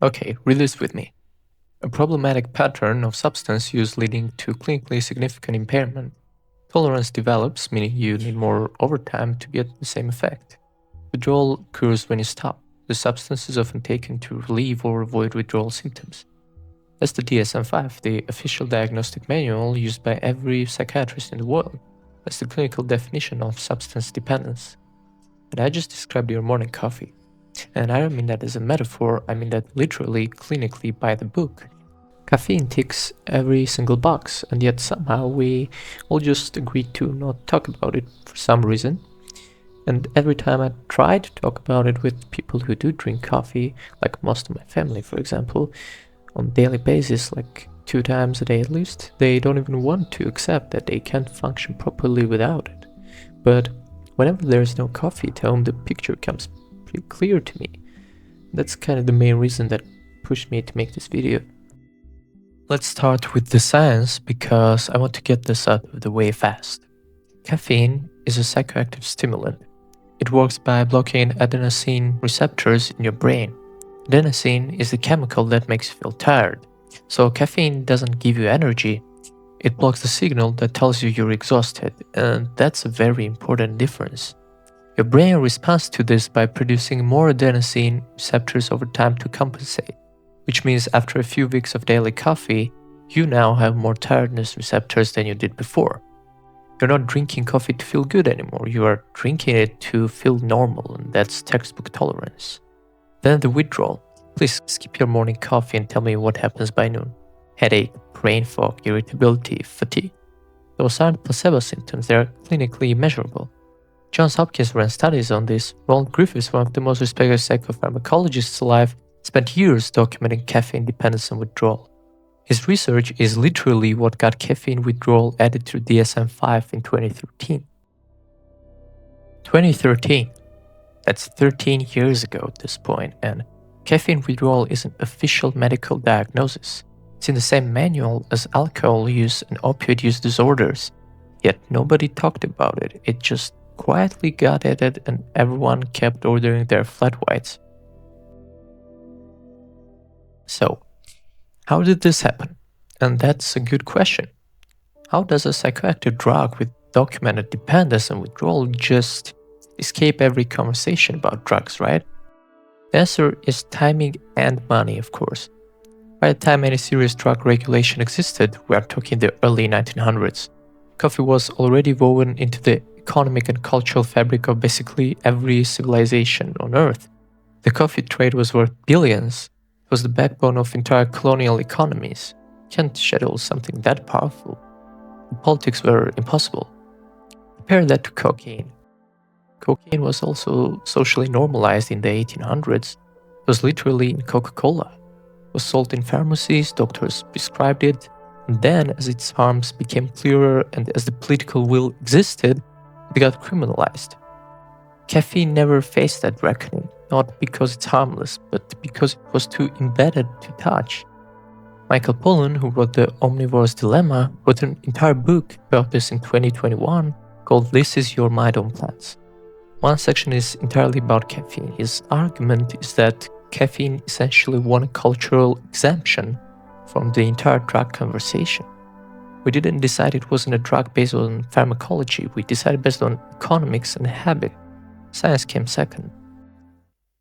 Okay, read this with me. A problematic pattern of substance use leading to clinically significant impairment. Tolerance develops, meaning you need more overtime to get the same effect. Withdrawal occurs when you stop. The substance is often taken to relieve or avoid withdrawal symptoms. That's the DSM-5, the official diagnostic manual used by every psychiatrist in the world. That's the clinical definition of substance dependence. And I just described your morning coffee. And I don't mean that as a metaphor, I mean that literally, clinically, by the book. Caffeine ticks every single box, and yet somehow we all just agreed to not talk about it for some reason. And every time I try to talk about it with people who do drink coffee, like most of my family, for example, on a daily basis, like 2 times a day at least, they don't even want to accept that they can't function properly without it. But whenever there's no coffee at home, the picture comes pretty clear to me. That's kind of the main reason that pushed me to make this video. Let's start with the science because I want to get this out of the way fast. Caffeine is a psychoactive stimulant. It works by blocking adenosine receptors in your brain. Adenosine is the chemical that makes you feel tired. So caffeine doesn't give you energy. It blocks the signal that tells you you're exhausted, and that's a very important difference. Your brain responds to this by producing more adenosine receptors over time to compensate, which means after a few weeks of daily coffee, you now have more tiredness receptors than you did before. You're not drinking coffee to feel good anymore, you are drinking it to feel normal, and that's textbook tolerance. Then the withdrawal. Please skip your morning coffee and tell me what happens by noon. Headache, brain fog, irritability, fatigue. Those aren't placebo symptoms, they're clinically measurable. Johns Hopkins ran studies on this. Roland Griffiths, one of the most respected psychopharmacologists alive, spent years documenting caffeine dependence and withdrawal. His research is literally what got caffeine withdrawal added to DSM-5 in 2013. 2013. That's 13 years ago at this point, and caffeine withdrawal is an official medical diagnosis. It's in the same manual as alcohol use and opioid use disorders, yet nobody talked about it. It just quietly got added and everyone kept ordering their flat whites. So, how did this happen? And that's a good question. How does a psychoactive drug with documented dependence and withdrawal just escape every conversation about drugs, right? The answer is timing and money, of course. By the time any serious drug regulation existed, we are talking the early 1900s, coffee was already woven into the economic and cultural fabric of basically every civilization on Earth. The coffee trade was worth billions. It was the backbone of entire colonial economies. You can't schedule something that powerful. The politics were impossible. Compare that to cocaine. Cocaine was also socially normalized in the 1800s. It was literally in Coca-Cola. It was sold in pharmacies, doctors prescribed it, and then as its harms became clearer and as the political will existed, it got criminalized. Caffeine never faced that reckoning, not because it's harmless, but because it was too embedded to touch. Michael Pollan, who wrote The Omnivore's Dilemma, wrote an entire book about this in 2021 called This Is Your Mind on Plants. One section is entirely about caffeine. His argument is that caffeine essentially won a cultural exemption from the entire drug conversation. We didn't decide it wasn't a drug based on pharmacology, we decided based on economics and habit. Science came second.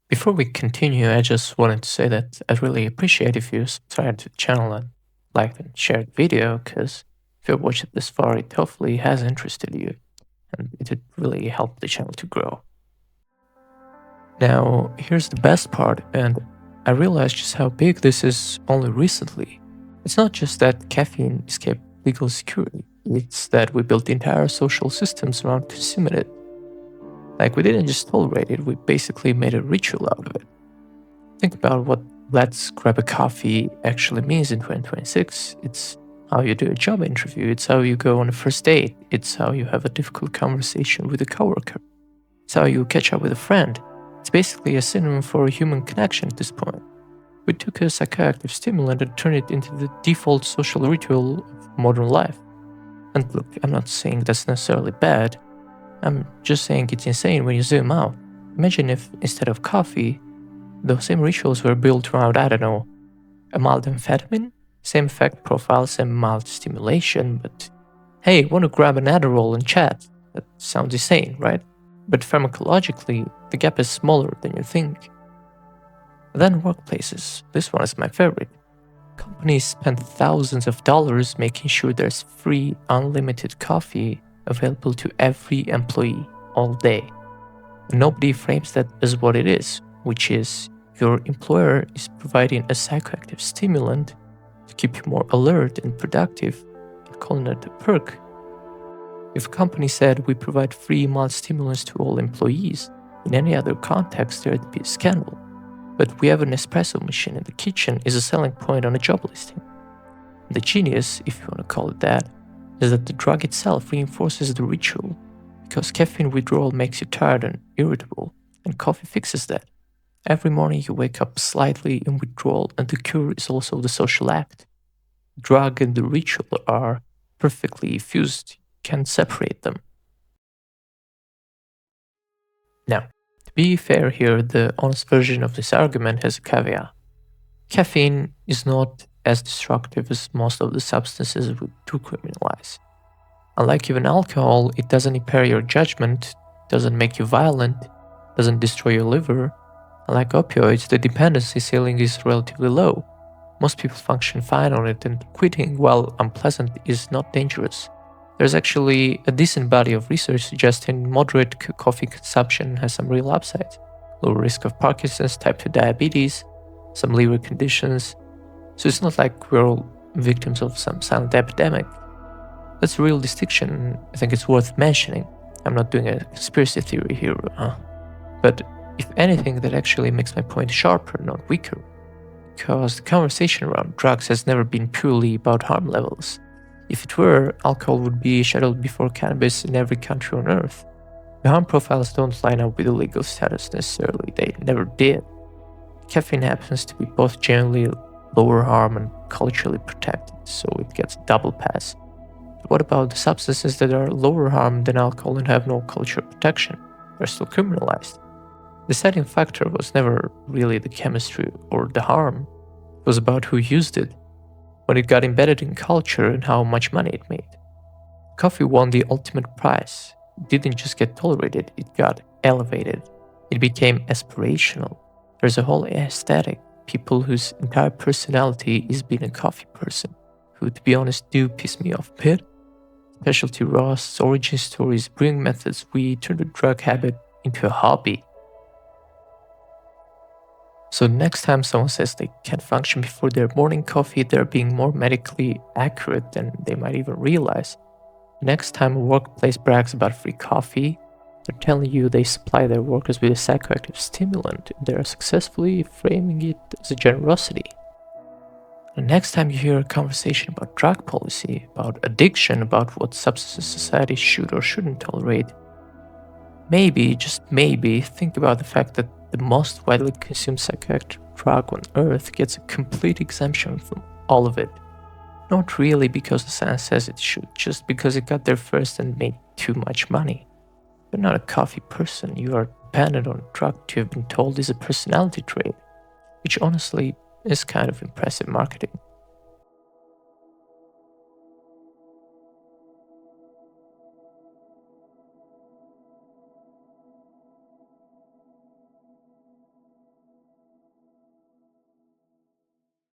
Before we continue, I just wanted to say that I'd really appreciate if you subscribe to the channel and like and share the video, because if you've watched it this far, it hopefully has interested you, and it would really help the channel to grow. Now, here's the best part, and I realized just how big this is only recently. It's not just that caffeine escaped legal security, it's that we built entire social systems around consuming it. Like, we didn't just tolerate it, we basically made a ritual out of it. Think about what let's grab a coffee actually means in 2026. It's how you do a job interview, it's how you go on a first date, it's how you have a difficult conversation with a coworker, it's how you catch up with a friend. It's basically a synonym for a human connection at this point. We took a psychoactive stimulant and turned it into the default social ritual of modern life. And look, I'm not saying that's necessarily bad. I'm just saying it's insane when you zoom out. Imagine if, instead of coffee, those same rituals were built around, I don't know, a mild amphetamine, same effect profile, same mild stimulation, but hey, want to grab an Adderall and chat? That sounds insane, right? But pharmacologically, the gap is smaller than you think. Then workplaces. This one is my favorite. Companies spend thousands of dollars making sure there's free, unlimited coffee available to every employee all day. Nobody frames that as what it is, which is your employer is providing a psychoactive stimulant to keep you more alert and productive, and calling it a perk. If a company said we provide free mild stimulants to all employees, in any other context there'd be a scandal. But we have an espresso machine in the kitchen is a selling point on a job listing. The genius, if you want to call it that, is that the drug itself reinforces the ritual, because caffeine withdrawal makes you tired and irritable, and coffee fixes that. Every morning you wake up slightly in withdrawal, and the cure is also the social act. The drug and the ritual are perfectly fused, you can't separate them. Now, to be fair here, the honest version of this argument has a caveat. Caffeine is not as destructive as most of the substances we do criminalize. Unlike even alcohol, it doesn't impair your judgment, doesn't make you violent, doesn't destroy your liver. Unlike opioids, the dependency ceiling is relatively low. Most people function fine on it, and quitting, while unpleasant, is not dangerous. There's actually a decent body of research suggesting moderate coffee consumption has some real upsides. Lower risk of Parkinson's, type 2 diabetes, some liver conditions. So it's not like we're all victims of some silent epidemic. That's a real distinction. I think it's worth mentioning. I'm not doing a conspiracy theory here, but if anything, that actually makes my point sharper, not weaker. Because the conversation around drugs has never been purely about harm levels. If it were, alcohol would be scheduled before cannabis in every country on earth. The harm profiles don't line up with the legal status necessarily, they never did. Caffeine happens to be both generally lower harm and culturally protected, so it gets a double pass. But what about the substances that are lower harm than alcohol and have no cultural protection? They're still criminalized. The deciding factor was never really the chemistry or the harm, it was about who used it, when it got embedded in culture and how much money it made. Coffee won the ultimate prize. It didn't just get tolerated, it got elevated. It became aspirational. There's a whole aesthetic, people whose entire personality is being a coffee person, who, to be honest, do piss me off a bit. Specialty roasts, origin stories, brewing methods, we turned the drug habit into a hobby. So next time someone says they can't function before their morning coffee, they're being more medically accurate than they might even realize. Next time a workplace brags about free coffee, they're telling you they supply their workers with a psychoactive stimulant, and they're successfully framing it as a generosity. And next time you hear a conversation about drug policy, about addiction, about what substances society should or shouldn't tolerate, maybe, just maybe, think about the fact that the most widely consumed psychoactive drug on earth gets a complete exemption from all of it. Not really because the science says it should, just because it got there first and made too much money. You're not a coffee person, you are dependent on a drug to have been told is a personality trait, which honestly is kind of impressive marketing.